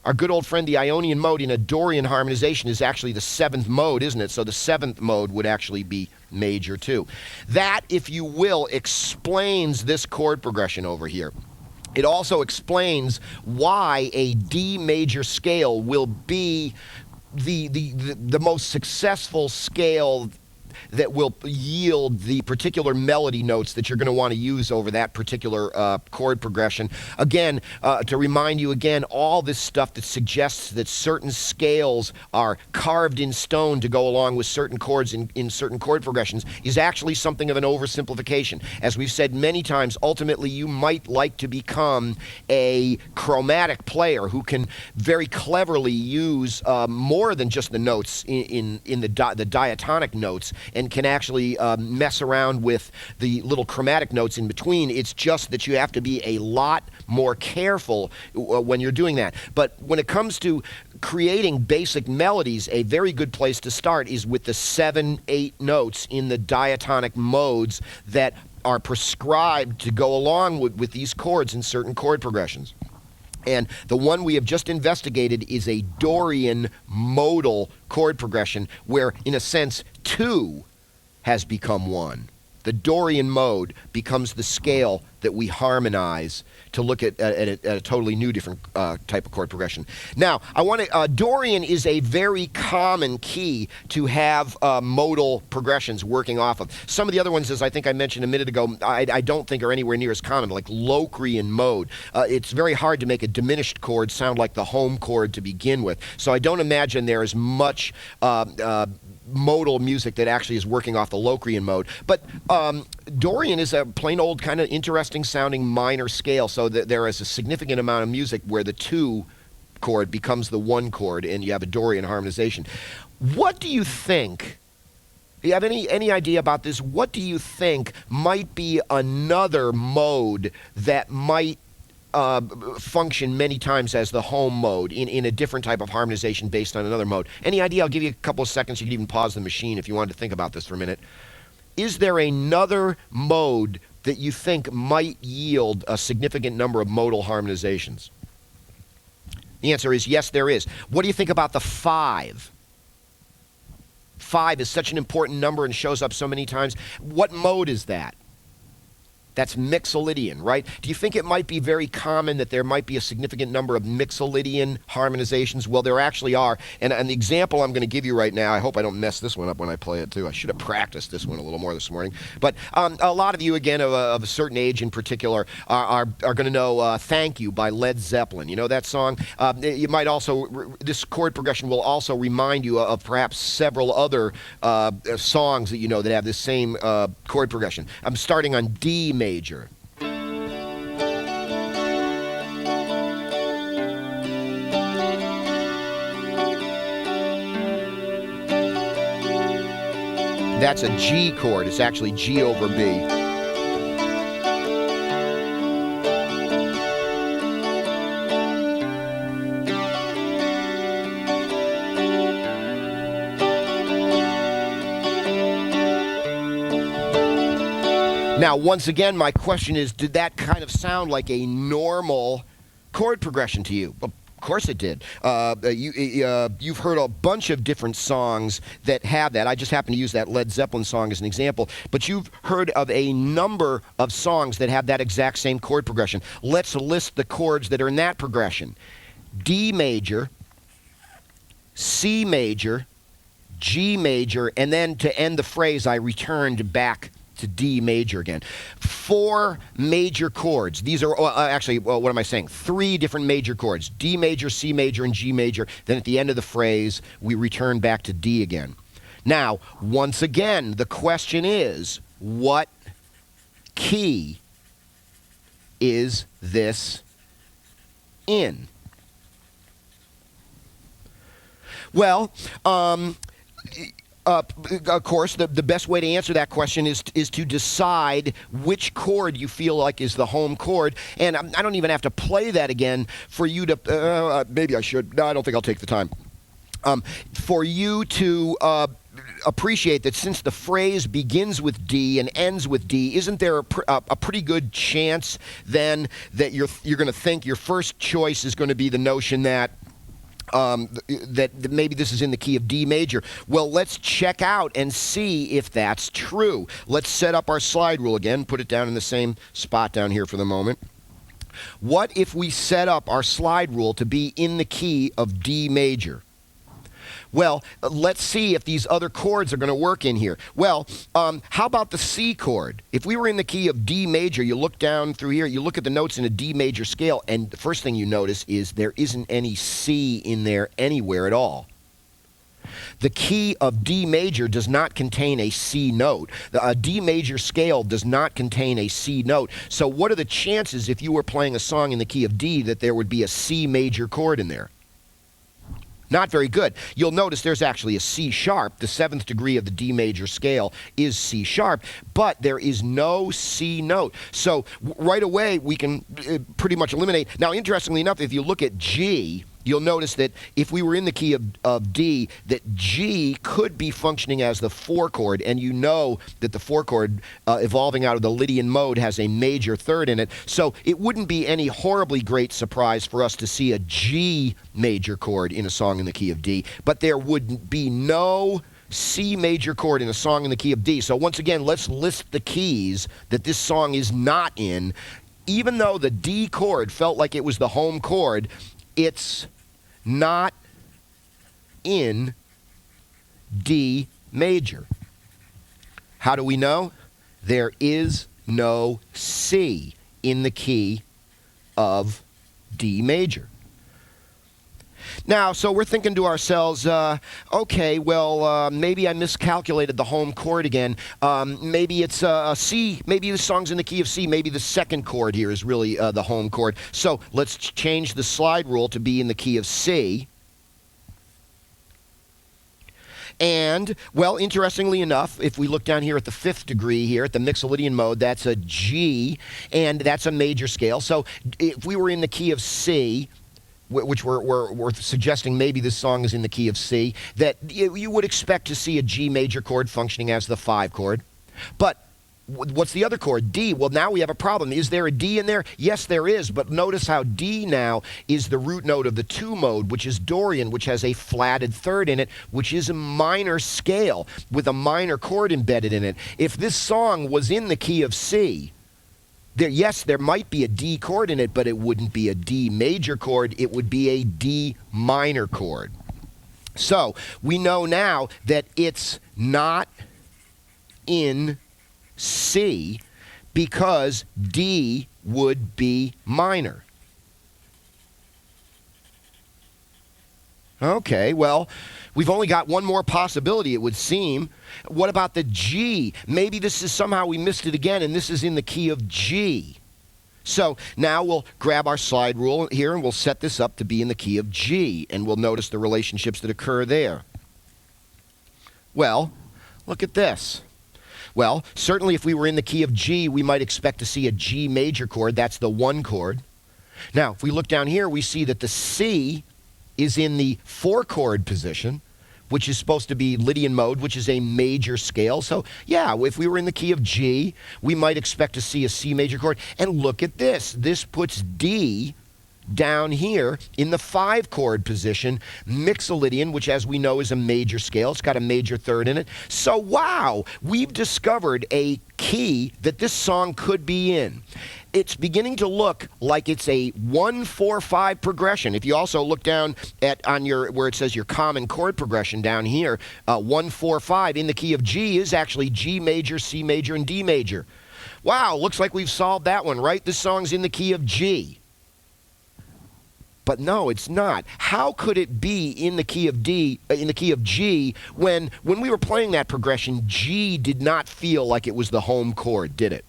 Our good old friend, the Ionian mode in a Dorian harmonization is actually the 7th mode, isn't it? So the 7th mode would actually be major too. That, if you will, explains this chord progression over here. It also explains why a D major scale will be the most successful scale that will yield the particular melody notes that you're going to want to use over that particular chord progression. Again, to remind you again, all this stuff that suggests that certain scales are carved in stone to go along with certain chords in certain chord progressions is actually something of an oversimplification. As we've said many times, ultimately you might like to become a chromatic player who can very cleverly use more than just the notes in the diatonic notes, and can actually mess around with the little chromatic notes in between. It's just that you have to be a lot more careful when you're doing that. But when it comes to creating basic melodies, a very good place to start is with the 7, 8 notes in the diatonic modes that are prescribed to go along with these chords in certain chord progressions. And the one we have just investigated is a Dorian modal chord progression where, in a sense, 2 has become 1. The Dorian mode becomes the scale that we harmonize to look at a totally new, different type of chord progression. Now, I want to. Dorian is a very common key to have modal progressions working off of. Some of the other ones, as I think I mentioned a minute ago, I don't think are anywhere near as common, like Locrian mode. It's very hard to make a diminished chord sound like the home chord to begin with. So I don't imagine there is much modal music that actually is working off the Locrian mode. But Dorian is a plain old kind of interesting sounding minor scale, so that there is a significant amount of music where the 2 chord becomes the 1 chord and you have a Dorian harmonization. What do you think? Do you have any idea about this? What do you think might be another mode that might function many times as the home mode in a different type of harmonization based on another mode? Any idea? I'll give you a couple of seconds. You can even pause the machine if you wanted to think about this for a minute. Is there another mode that you think might yield a significant number of modal harmonizations? The answer is yes, there is. What do you think about the 5? 5 is such an important number and shows up so many times. What mode is that? That's Mixolydian, right? Do you think it might be very common that there might be a significant number of Mixolydian harmonizations? Well, there actually are. And the example I'm going to give you right now, I hope I don't mess this one up when I play it too. I should have practiced this one a little more this morning. But a lot of you, again, of a certain age in particular, are going to know Thank You by Led Zeppelin. You know that song? You might also, this chord progression will also remind you of perhaps several other songs that you know that have this same chord progression. I'm starting on D major. That's a G chord. It's actually G over B. Now, once again, my question is, did that kind of sound like a normal chord progression to you? Well, of course it did. You've heard a bunch of different songs that have that. I just happen to use that Led Zeppelin song as an example. But you've heard of a number of songs that have that exact same chord progression. Let's list the chords that are in that progression. D major, C major, G major, and then to end the phrase, I returned back to D major again. 4 major chords. These are actually, well, what am I saying? 3 different major chords. D major, C major, and G major. Then at the end of the phrase, we return back to D again. Now, once again, the question is, what key is this in? Well, of course, the best way to answer that question is to decide which chord you feel like is the home chord. And I don't even have to play that again for you to, maybe I should. No, I don't think I'll take the time. For you to appreciate that since the phrase begins with D and ends with D, isn't there a pretty good chance then that you're going to think your first choice is going to be the notion that that maybe this is in the key of D major. Well, let's check out and see if that's true. Let's set up our slide rule again, put it down in the same spot down here for the moment. What if we set up our slide rule to be in the key of D major? Well, let's see if these other chords are going to work in here. Well, how about the C chord? If we were in the key of D major, you look down through here, you look at the notes in a D major scale, and the first thing you notice is there isn't any C in there anywhere at all. The key of D major does not contain a C note. A D major scale does not contain a C note. So what are the chances if you were playing a song in the key of D that there would be a C major chord in there? Not very good. You'll notice there's actually a C sharp. The 7th degree of the D major scale is C sharp, but there is no C note. So right away we can pretty much eliminate. Now, interestingly enough, if you look at G, you'll notice that if we were in the key of D, that G could be functioning as the 4 chord, and you know that the 4 chord evolving out of the Lydian mode has a major third in it, so it wouldn't be any horribly great surprise for us to see a G major chord in a song in the key of D, but there would be no C major chord in a song in the key of D. So once again, let's list the keys that this song is not in. Even though the D chord felt like it was the home chord, it's not in D major. How do we know? There is no C in the key of D major. Now, so we're thinking to ourselves, okay, well, maybe I miscalculated the home chord again. Maybe it's a C. Maybe the song's in the key of C. Maybe the 2nd chord here is really the home chord. So let's change the slide rule to be in the key of C. And, well, interestingly enough, if we look down here at the 5th degree here, at the Mixolydian mode, that's a G, and that's a major scale. So if we were in the key of C, which we're suggesting maybe this song is in the key of C, that you would expect to see a G major chord functioning as the 5 chord. But what's the other chord? D. Well, now we have a problem. Is there a D in there? Yes, there is, but notice how D now is the root note of the 2 mode, which is Dorian, which has a flatted third in it, which is a minor scale with a minor chord embedded in it. If this song was in the key of C, yes, there might be a D chord in it, but it wouldn't be a D major chord. It would be a D minor chord. So we know now that it's not in C because D would be minor. Okay, well, we've only got one more possibility, it would seem. What about the G? Maybe this is somehow we missed it again, and this is in the key of G. So now we'll grab our slide rule here, and we'll set this up to be in the key of G, and we'll notice the relationships that occur there. Well, look at this. Well, certainly if we were in the key of G, we might expect to see a G major chord. That's the 1 chord. Now, if we look down here, we see that the C is in the 4 chord position, which is supposed to be Lydian mode, which is a major scale. So, yeah, if we were in the key of G, we might expect to see a C major chord. And look at this. This puts D down here in the 5 chord position, Mixolydian, which as we know is a major scale. It's got a major third in it. So, wow, we've discovered a key that this song could be in. It's beginning to look like it's a 1-4-5 progression. If you also look down at where it says your common chord progression down here, 1-4-5 in the key of G is actually G major, C major, and D major. Wow, looks like we've solved that one, right? This song's in the key of G. But no, it's not. How could it be in the key of G when we were playing that progression, G did not feel like it was the home chord, did it?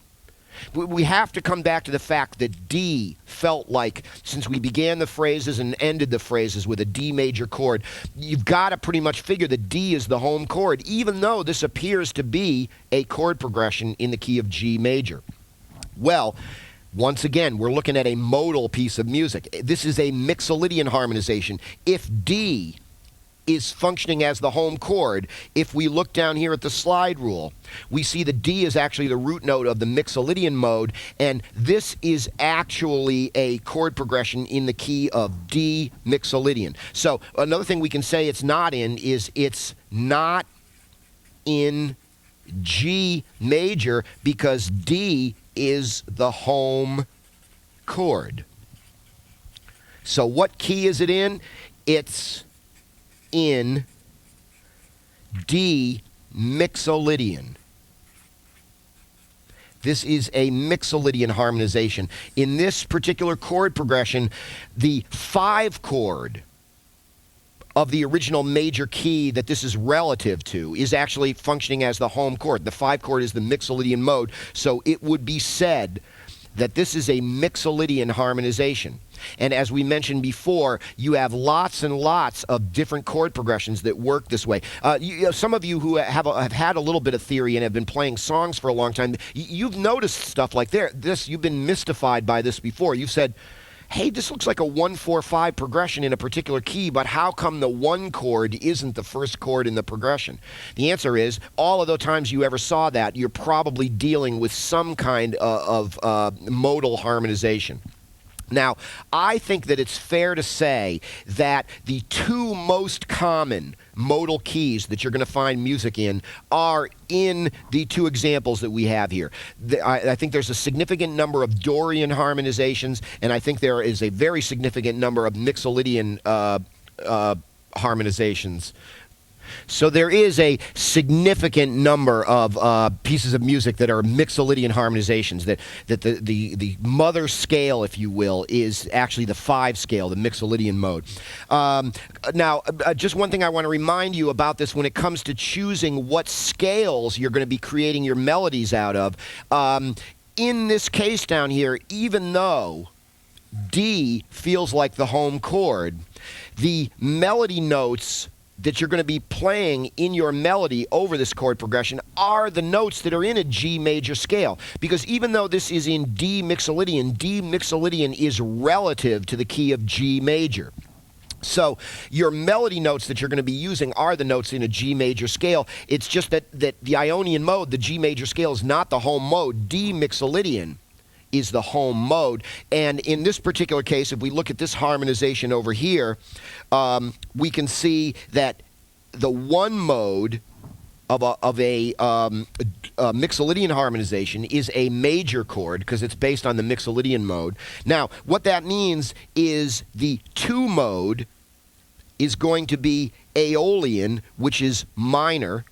We have to come back to the fact that D felt like, since we began the phrases and ended the phrases with a D major chord, you've got to pretty much figure that D is the home chord, even though this appears to be a chord progression in the key of G major. Well, once again, we're looking at a modal piece of music. This is a Mixolydian harmonization. If D is functioning as the home chord. If we look down here at the slide rule, we see the D is actually the root note of the Mixolydian mode, and this is actually a chord progression in the key of D Mixolydian. So another thing we can say it's not in is it's not in G major because D is the home chord. So what key is it in? It's in D Mixolydian. This is a Mixolydian harmonization. In this particular chord progression, the 5 chord of the original major key that this is relative to is actually functioning as the home chord. The 5 chord is the Mixolydian mode, so it would be said that this is a Mixolydian harmonization. And as we mentioned before, you have lots and lots of different chord progressions that work this way. Some of you who have had a little bit of theory and have been playing songs for a long time, you've noticed stuff like this. You've been mystified by this before. You've said, hey, this looks like a 1-4-5 progression in a particular key, but how come the 1 chord isn't the first chord in the progression? The answer is, all of the times you ever saw that, you're probably dealing with some kind of modal harmonization. Now, I think that it's fair to say that the 2 most common modal keys that you're going to find music in are in the 2 examples that we have here. I think there's a significant number of Dorian harmonizations, and I think there is a very significant number of Mixolydian harmonizations. So there is a significant number of pieces of music that are Mixolydian harmonizations, that the mother scale, if you will, is actually the 5 scale, the Mixolydian mode. Now, just one thing I want to remind you about this when it comes to choosing what scales you're going to be creating your melodies out of. In this case down here, even though D feels like the home chord, the melody notes that you're going to be playing in your melody over this chord progression are the notes that are in a G major scale. Because even though this is in D Mixolydian is relative to the key of G major. So your melody notes that you're going to be using are the notes in a G major scale. It's just that the Ionian mode, the G major scale, is not the home mode. D Mixolydian is the home mode. And in this particular case, if we look at this harmonization over here, we can see that the 1 mode of a Mixolydian harmonization is a major chord because it's based on the Mixolydian mode. Now, what that means is the 2 mode is going to be Aeolian, which is minor.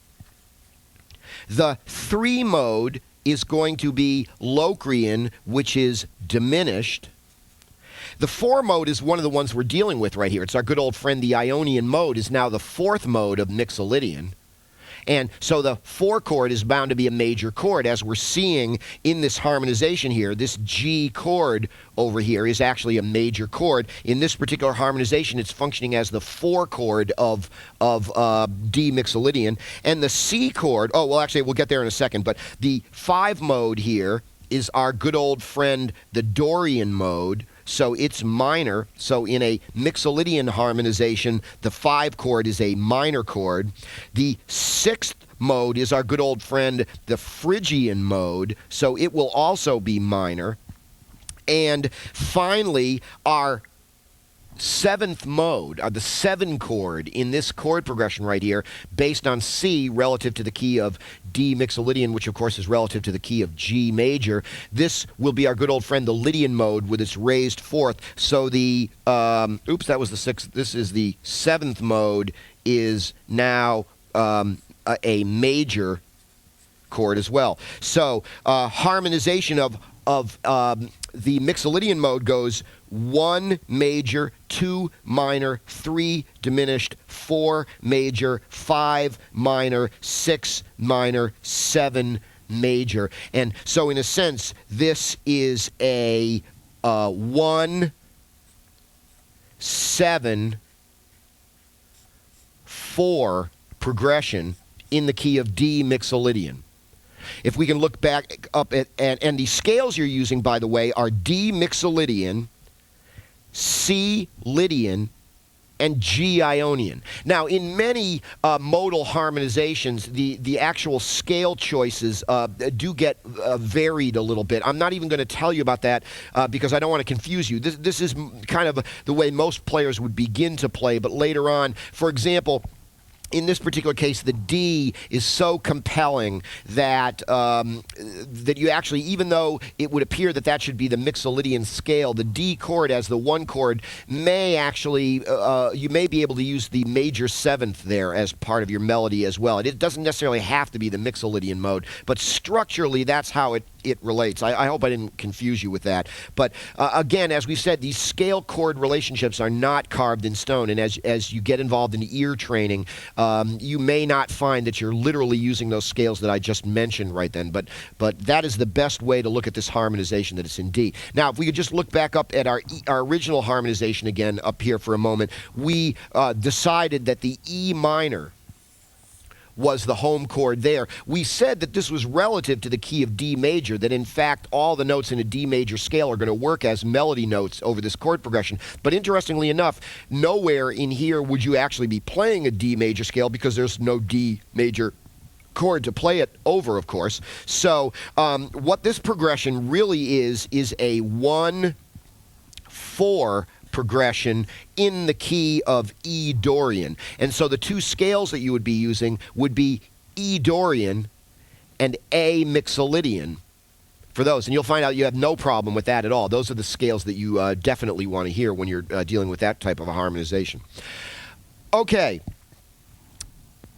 The 3 mode is going to be Locrian, which is diminished. The 4 mode is one of the ones we're dealing with right here. It's our good old friend, the Ionian mode, is now the 4th mode of Mixolydian. And so the 4 chord is bound to be a major chord, as we're seeing in this harmonization here. This G chord over here is actually a major chord. In this particular harmonization, it's functioning as the 4 chord of D Mixolydian. And the C chord, oh, well, actually, we'll get there in a second, but the 5 mode here is our good old friend, the Dorian mode. So it's minor. So in a Mixolydian harmonization, the 5 chord is a minor chord. The 6th mode is our good old friend, the Phrygian mode. So it will also be minor. And finally, our 7th mode, the 7 chord in this chord progression right here, based on C relative to the key of D Mixolydian, which of course is relative to the key of G major. This will be our good old friend, the Lydian mode, with its raised 4th. So the, oops, that was the 6th. This is the 7th mode, is now a major chord as well. So harmonization of the Mixolydian mode goes 1 major, 2 minor, 3 diminished, 4 major, 5 minor, 6 minor, 7 major. And so in a sense, this is a 1, 7, 4 progression in the key of D Mixolydian. If we can look back up at, and the scales you're using, by the way, are D Mixolydian, C Lydian, and G Ionian. Now, in many modal harmonizations, the actual scale choices do get varied a little bit. I'm not even going to tell you about that because I don't want to confuse you. This is kind of the way most players would begin to play, but later on, for example, in this particular case, the D is so compelling that that you actually, even though it would appear that that should be the Mixolydian scale, the D chord as the one chord may actually, you may be able to use the major seventh there as part of your melody as well. It doesn't necessarily have to be the Mixolydian mode, but structurally that's how it relates. I hope I didn't confuse you with that. But again, as we've said, these scale chord relationships are not carved in stone, and as you get involved in ear training, you may not find that you're literally using those scales that I just mentioned right then, but that is the best way to look at this harmonization, that it's in D. Now, if we could just look back up at our original harmonization again up here for a moment, we decided that the E minor was the home chord there. We said that this was relative to the key of D major, that in fact all the notes in a D major scale are going to work as melody notes over this chord progression. But interestingly enough, nowhere in here would you actually be playing a D major scale because there's no D major chord to play it over, of course. So what this progression really is a 1-4 progression in the key of E Dorian. And so the two scales that you would be using would be E Dorian and A Mixolydian for those. And you'll find out you have no problem with that at all. Those are the scales that you definitely want to hear when you're dealing with that type of a harmonization. Okay.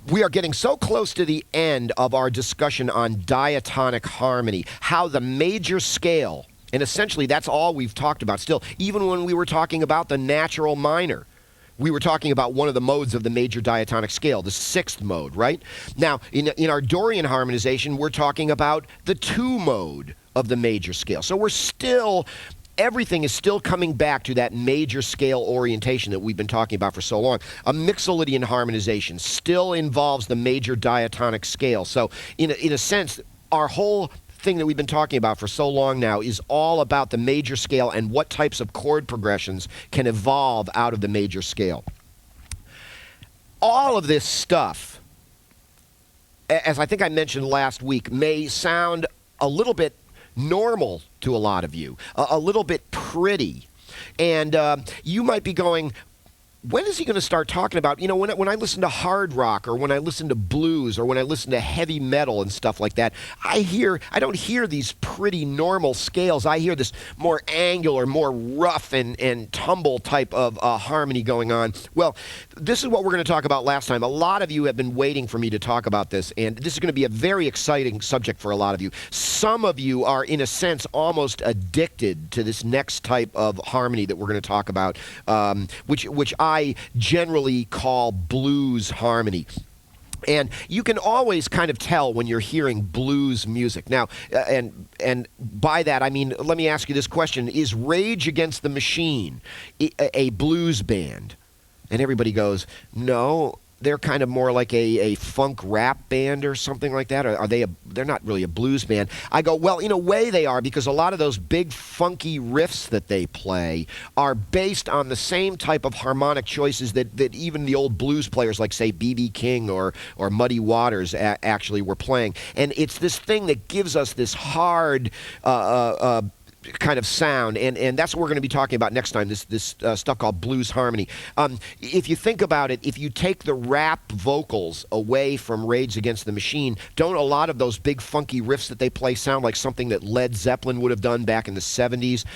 We are getting so close to the end of our discussion on diatonic harmony, how the major scale, and essentially that's all we've talked about still. Even when we were talking about the natural minor, we were talking about one of the modes of the major diatonic scale, the sixth mode, right? Now, in our Dorian harmonization, we're talking about the 2 mode of the major scale. So we're still, everything is still coming back to that major scale orientation that we've been talking about for so long. A Mixolydian harmonization still involves the major diatonic scale. So in a sense, our whole thing that we've been talking about for so long now is all about the major scale and what types of chord progressions can evolve out of the major scale. All of this stuff, as I think I mentioned last week, may sound a little bit normal to a lot of you, a little bit pretty. And you might be going, when is he going to start talking about, when I listen to hard rock or when I listen to blues or when I listen to heavy metal and stuff like that, I don't hear these pretty normal scales. I hear this more angular, more rough and tumble type of harmony going on. Well, this is what we're going to talk about last time. A lot of you have been waiting for me to talk about this, and this is going to be a very exciting subject for a lot of you. Some of you are, in a sense, almost addicted to this next type of harmony that we're going to talk about, which I generally call blues harmony. And you can always kind of tell when you're hearing blues music. Now, and by that I mean, let me ask you this question. Is Rage Against the Machine a blues band? And everybody goes, no, they're kind of more like a funk rap band or something like that. Or are they they're not really a blues band. I go, well, in a way they are, because a lot of those big funky riffs that they play are based on the same type of harmonic choices that even the old blues players like, say, B.B. King or Muddy Waters actually were playing. And it's this thing that gives us this hard kind of sound, and that's what we're going to be talking about next time, this stuff called blues harmony. If you think about it, if you take the rap vocals away from Rage Against the Machine, don't a lot of those big funky riffs that they play sound like something that Led Zeppelin would have done back in the 70s?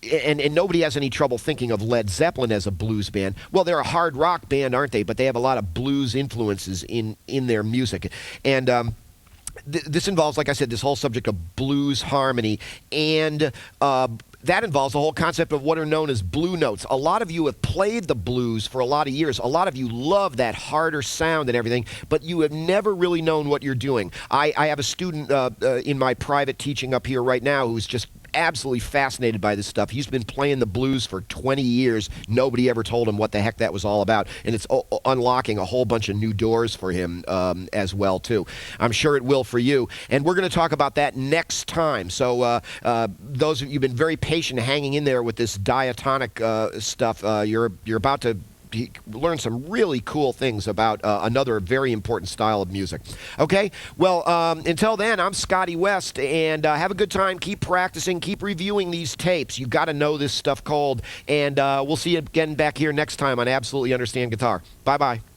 And nobody has any trouble thinking of Led Zeppelin as a blues band. Well, they're a hard rock band, aren't they? But they have a lot of blues influences in their music. And this involves, like I said, this whole subject of blues harmony, and that involves the whole concept of what are known as blue notes. A lot of you have played the blues for a lot of years. A lot of you love that harder sound and everything, but you have never really known what you're doing. I have a student in my private teaching up here right now who's just absolutely fascinated by this stuff. He's been playing the blues for 20 years. Nobody ever told him what the heck that was all about, and it's unlocking a whole bunch of new doors for him as well, too. I'm sure it will for you, and we're going to talk about that next time. So those of you who've been very patient hanging in there with this diatonic stuff, you're about to learn some really cool things about another very important style of music. Okay? Well, until then, I'm Scotty West, and have a good time. Keep practicing. Keep reviewing these tapes. You've got to know this stuff cold, and we'll see you again back here next time on Absolutely Understand Guitar. Bye-bye.